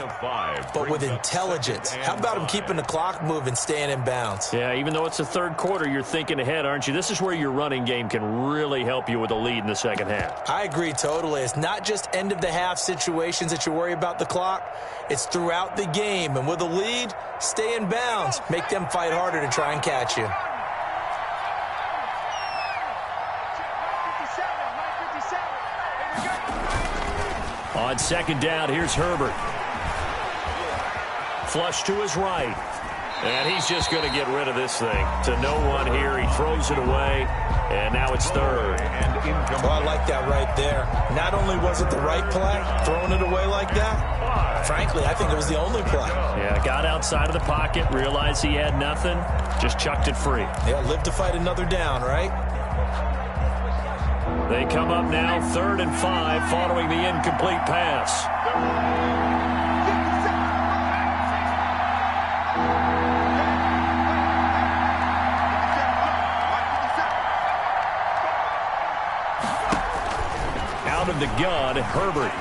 Speaker 3: but with intelligence. How about him keeping the clock moving, staying in bounds?
Speaker 1: Yeah, even though it's the third quarter, you're thinking ahead, aren't you? This is where your running game can really help you with a lead in the second half.
Speaker 3: I agree totally. It's not just end-of-the-half situations that you worry about the clock. It's throughout the game. And with a lead, stay in bounds. Make them fight harder to try and catch you.
Speaker 1: On 2nd down, here's Herbert. Flush to his right. And he's just going to get rid of this thing. To no one here. He throws it away. And now it's 3rd.
Speaker 3: Oh, I like that right there. Not only was it the right play, throwing it away like that, frankly, I think it was the only play.
Speaker 1: Yeah, got outside of the pocket, realized he had nothing, just chucked it free.
Speaker 3: Yeah, live to fight another down, right?
Speaker 1: They come up now 3rd and 5 following the incomplete pass. Out of the gun, Herbert.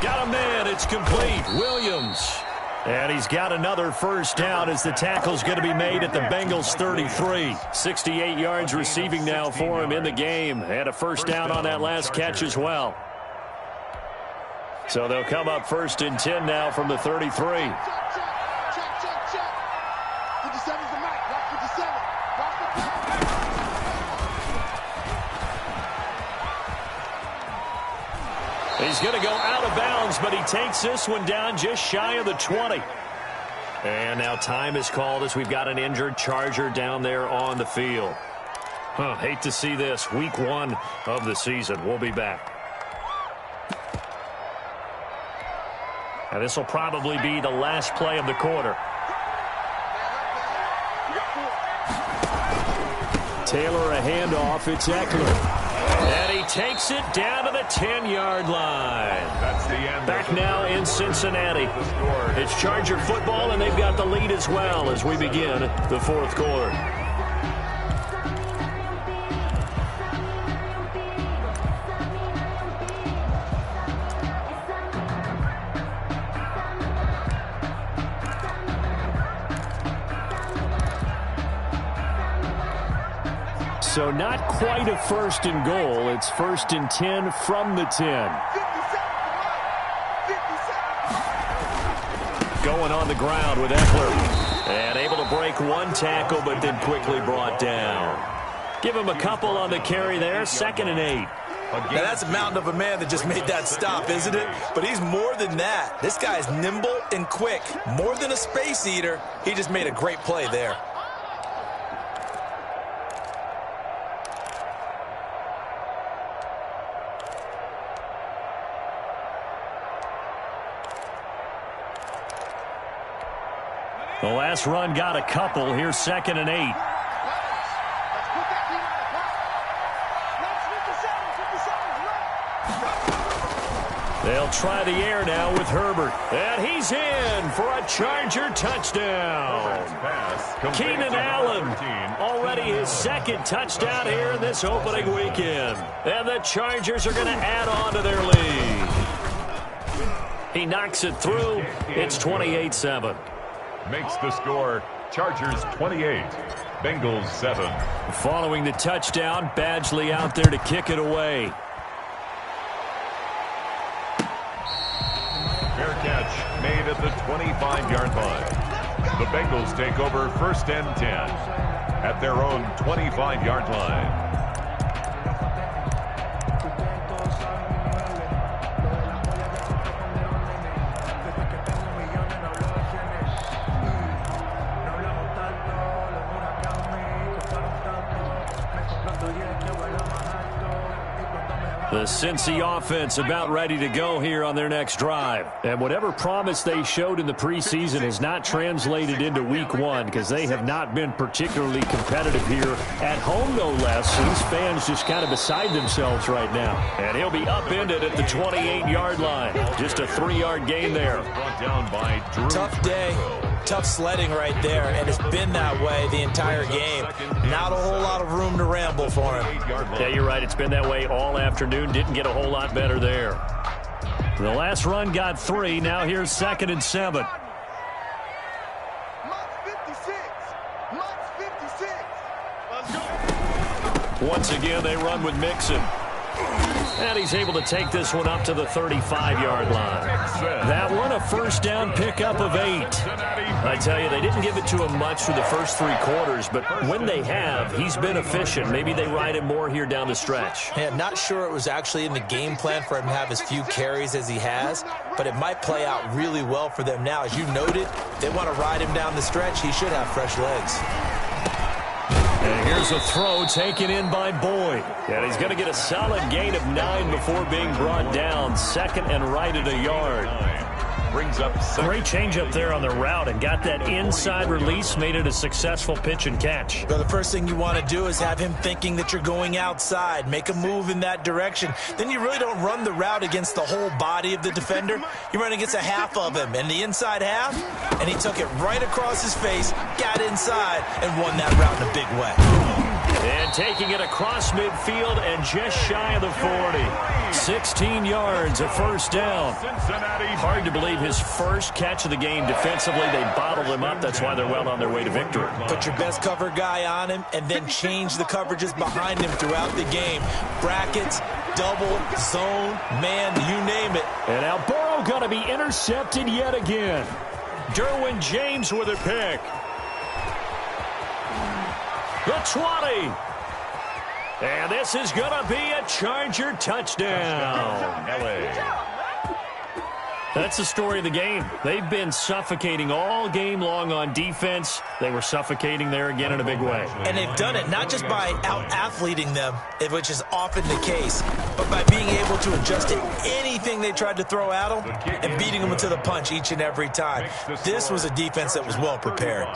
Speaker 1: Got a man, it's complete. Williams. And he's got another 1st down as the tackle's going to be made at the Bengals 33. 68 yards receiving now for him in the game. And a 1st down on that last catch as well. So they'll come up 1st and 10 now from the 33. He's going to go out of bounds, but he takes this one down just shy of the 20. And now time is called as we've got an injured Charger down there on the field. Hate to see this. Week 1 of the season. We'll be back. And this will probably be the last play of the quarter. Taylor a handoff. It's Eckler. And he takes it down to the 10-yard line.
Speaker 2: That's the end.
Speaker 1: Back now in Cincinnati. It's Charger football, and they've got the lead as well as we begin the 4th quarter. So not quite a 1st and goal. It's 1st and 10 from the 10. Going on the ground with Eckler. And able to break one tackle, but then quickly brought down. Give him a couple on the carry there. 2nd and 8.
Speaker 3: Now that's a mountain of a man that just made that stop, isn't it? But he's more than that. This guy's nimble and quick. More than a space eater. He just made a great play there.
Speaker 1: The last run got a couple. Here's 2nd and 8. They'll try the air now with Herbert. And he's in for a Charger touchdown. Keenan Allen, already his 2nd touchdown here in this opening weekend. And the Chargers are going to add on to their lead. He knocks it through. It's 28-7.
Speaker 2: Makes the score Chargers 28, Bengals 7.
Speaker 1: Following the touchdown, Badgley out there to kick it away.
Speaker 2: made at the 25-yard line. The Bengals take over 1st and 10 at their own 25-yard line.
Speaker 1: The Cincy offense about ready to go here on their next drive. And whatever promise they showed in the preseason has not translated into week 1 because they have not been particularly competitive here at home, no less. So these fans just kind of beside themselves right now. And he'll be upended at the 28-yard line. Just a 3-yard gain there.
Speaker 2: Brought down by Drew.
Speaker 3: Tough day. Tough sledding right there, and it's been that way the entire game. Not a whole lot of room to ramble for him.
Speaker 1: Yeah, you're right. It's been that way all afternoon. Didn't get a whole lot better there. The last run got 3. Now here's 2nd and 7. Once again, they run with Mixon. And he's able to take this one up to the 35-yard line. That one, a first down pickup of 8. I tell you, they didn't give it to him much through the first 3 quarters, but when they have, he's been efficient. Maybe they ride him more here down the stretch.
Speaker 3: Yeah, not sure it was actually in the game plan for him to have as few carries as he has, but it might play out really well for them now. As you noted, they want to ride him down the stretch. He should have fresh legs.
Speaker 1: And here's a throw taken in by Boyd. And he's going to get a solid gain of 9 before being brought down. 2nd and right at a yard.
Speaker 2: Brings up
Speaker 1: great change up there on the route and got that inside release, made it a successful pitch and catch.
Speaker 3: Well, the first thing you want to do is have him thinking that you're going outside, make a move in that direction. Then you really don't run the route against the whole body of the defender. You run against a half of him, and the inside half, and he took it right across his face, got inside, and won that route in a big way.
Speaker 1: And taking it across midfield and just shy of the 40. 16 yards, a first down. Hard to believe his first catch of the game defensively. They bottled him up. That's why they're well on their way to victory.
Speaker 3: Put your best cover guy on him and then change the coverages behind him throughout the game. Brackets, double, zone, man, you name it.
Speaker 1: And now Burrow going to be intercepted yet again. Derwin James with a pick. The 20. And this is going to be a Charger touchdown. That's the story of the game. They've been suffocating all game long on defense. They were suffocating there again in a big way.
Speaker 3: And they've done it not just by out-athleting them, which is often the case, but by being able to adjust to anything they tried to throw at them and beating them to the punch each and every time. This was a defense that was well prepared.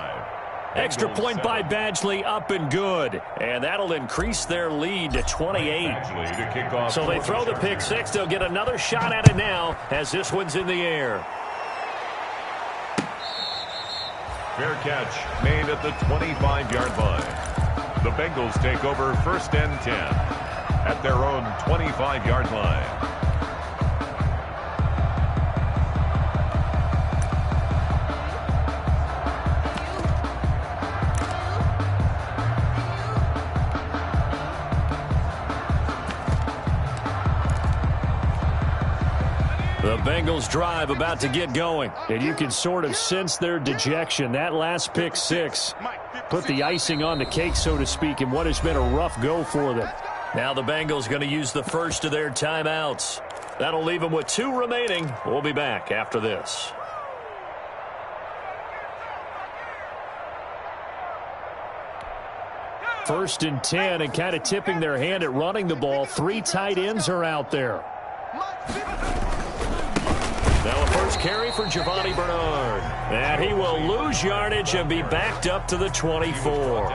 Speaker 1: Extra point by Badgley, up and good. And that'll increase their lead to 28. So they throw the pick 6. They'll get another shot at it now as this one's in the air.
Speaker 2: Fair catch made at the 25-yard line. The Bengals take over 1st and 10 at their own 25-yard line.
Speaker 1: The Bengals drive about to get going, and you can sort of sense their dejection. That last pick 6 put the icing on the cake, so to speak, in what has been a rough go for them. Now the Bengals going to use the first of their timeouts. That'll leave them with 2 remaining. We'll be back after this. First and 10, and kind of tipping their hand at running the ball. 3 tight ends are out there. Now a first carry for Giovanni Bernard. And he will lose yardage and be backed up to the 24.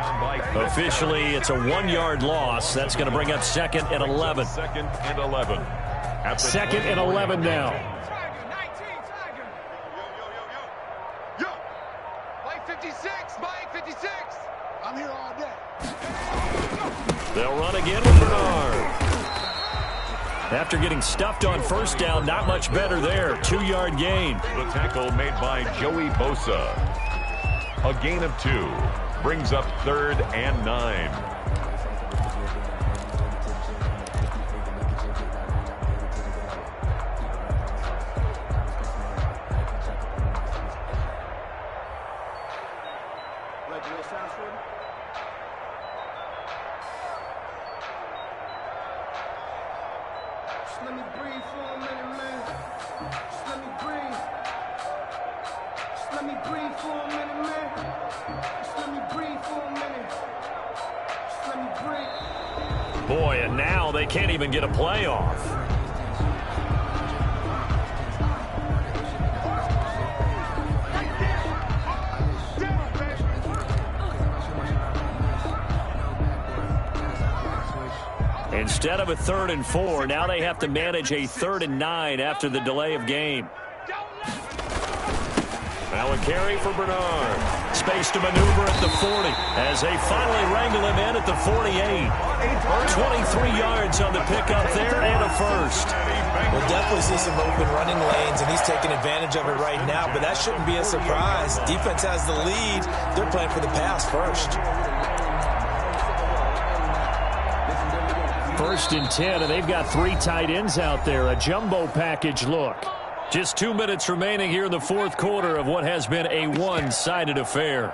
Speaker 1: Officially, it's a 1-yard loss. That's going to bring up 2nd and 11.
Speaker 2: 2nd and 11.
Speaker 1: 2nd and 11 now.
Speaker 5: Yo, Mike 56, Mike 56. I'm here all day.
Speaker 1: They'll run again with Bernard. After getting stuffed on first down, not much better there. 2-yard gain.
Speaker 2: The tackle made by Joey Bosa. A gain of 2. Brings up 3rd and 9.
Speaker 6: let me breathe for a minute, man. Just let me breathe for a minute. Just let me breathe.
Speaker 1: Boy, and now they can't even get a playoff. Instead of a 3rd and 4, now they have to manage a 3rd and 9 after the delay of game. Now a carry for Bernard. Space to maneuver at the 40 as they finally wrangle him in at the 48. 23 yards on the pickup there and a first.
Speaker 3: We'll definitely see some open running lanes, and he's taking advantage of it right now, but that shouldn't be a surprise. Defense has the lead. They're playing for the pass first.
Speaker 1: 1st and 10, and they've got 3 tight ends out there. A jumbo package look. Just 2 minutes remaining here in the 4th quarter of what has been a one-sided affair.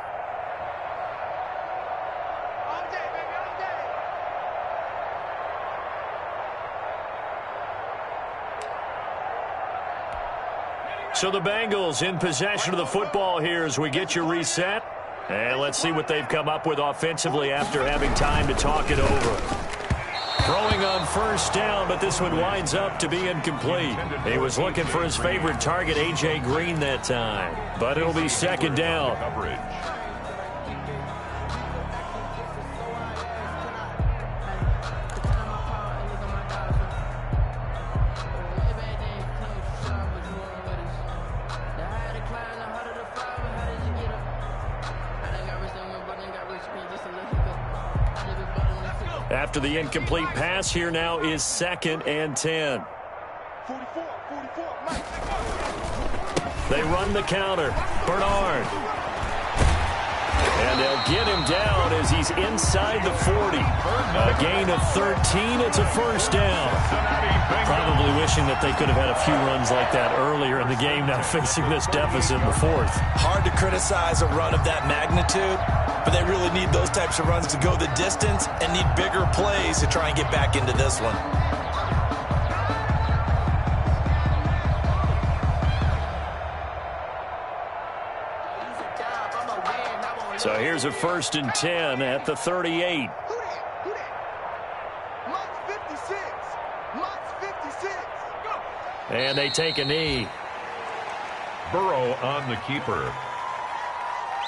Speaker 1: So the Bengals in possession of the football here as we get you reset. And let's see what they've come up with offensively after having time to talk it over. Throwing on 1st down, but this one winds up to be incomplete. He was looking for his favorite target, A.J. Green, that time. But it'll be 2nd down. After the incomplete pass, here now is 2nd and 10.
Speaker 5: 44.
Speaker 1: They run the counter. Bernard. And they'll get him down as he's inside the 40. A gain of 13. It's a 1st down. Probably wishing that they could have had a few runs like that earlier in the game, now facing this deficit in the 4th.
Speaker 3: Hard to criticize a run of that magnitude, but they really need those types of runs to go the distance and need bigger plays to try and get back into this one.
Speaker 1: So here's a 1st and 10 at the 38.
Speaker 5: Who that? Mike's 56. Go.
Speaker 1: And they take a knee.
Speaker 2: Burrow on the keeper.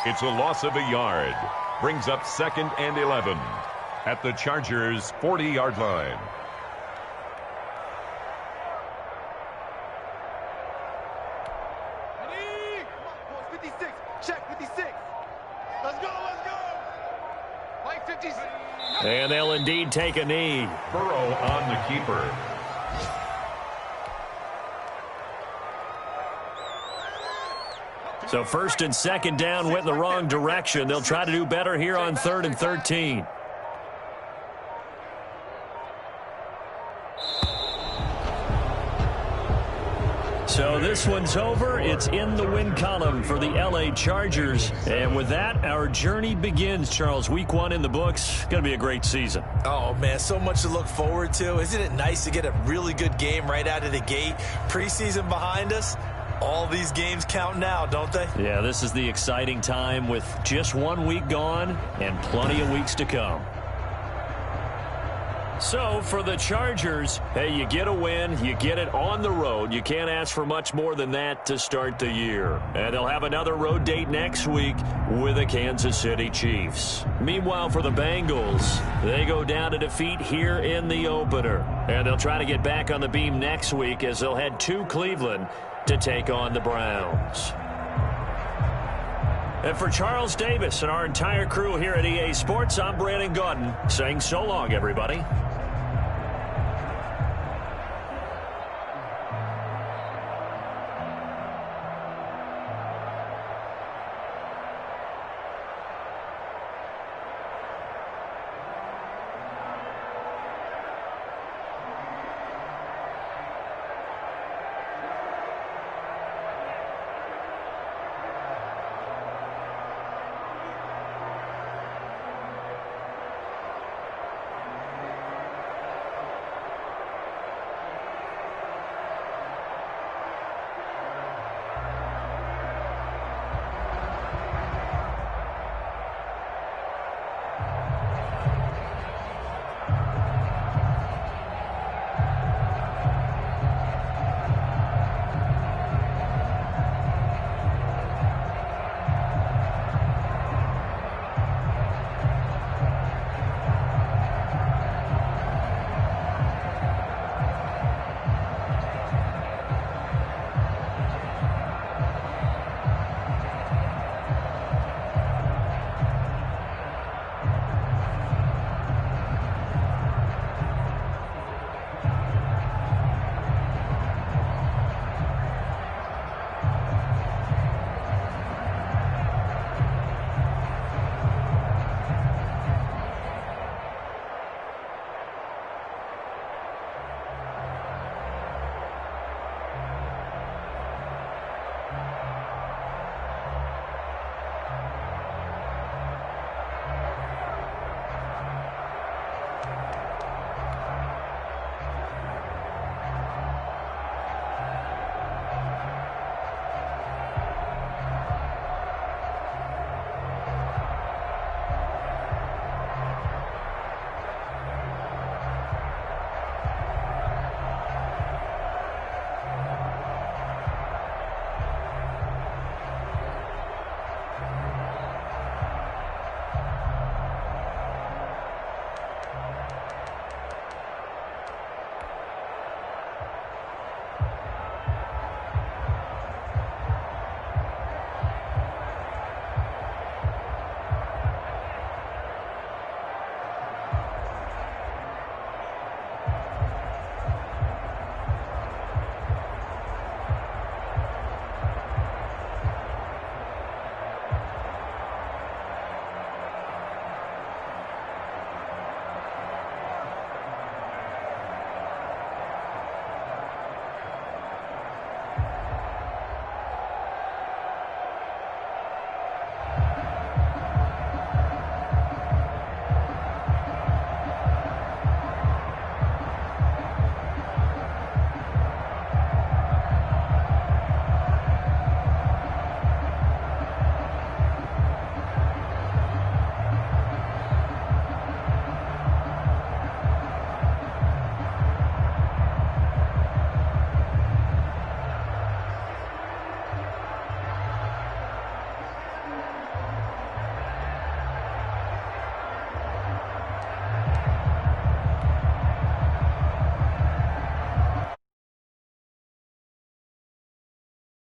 Speaker 2: It's a loss of a yard. Brings up 2nd and 11 at the Chargers' 40-yard line.
Speaker 5: Ready? 56. Check 56. Let's go. Mike 56.
Speaker 1: And they'll indeed take a knee.
Speaker 2: Burrow on the keeper.
Speaker 1: So 1st and 2nd down went in the wrong direction. They'll try to do better here on 3rd and 13. So this one's over. It's in the win column for the LA Chargers. And with that, our journey begins, Charles. Week 1 in the books. Going to be a great season.
Speaker 3: Oh, man, so much to look forward to. Isn't it nice to get a really good game right out of the gate? Preseason behind us. All these games count now, don't they?
Speaker 1: Yeah, this is the exciting time with just 1 week gone and plenty of weeks to come. So for the Chargers, hey, you get a win, you get it on the road. You can't ask for much more than that to start the year. And they'll have another road date next week with the Kansas City Chiefs. Meanwhile, for the Bengals, they go down to defeat here in the opener. And they'll try to get back on the beam next week as they'll head to Cleveland to take on the Browns. And for Charles Davis and our entire crew here at EA Sports, I'm Brandon Gaudin saying so long, everybody.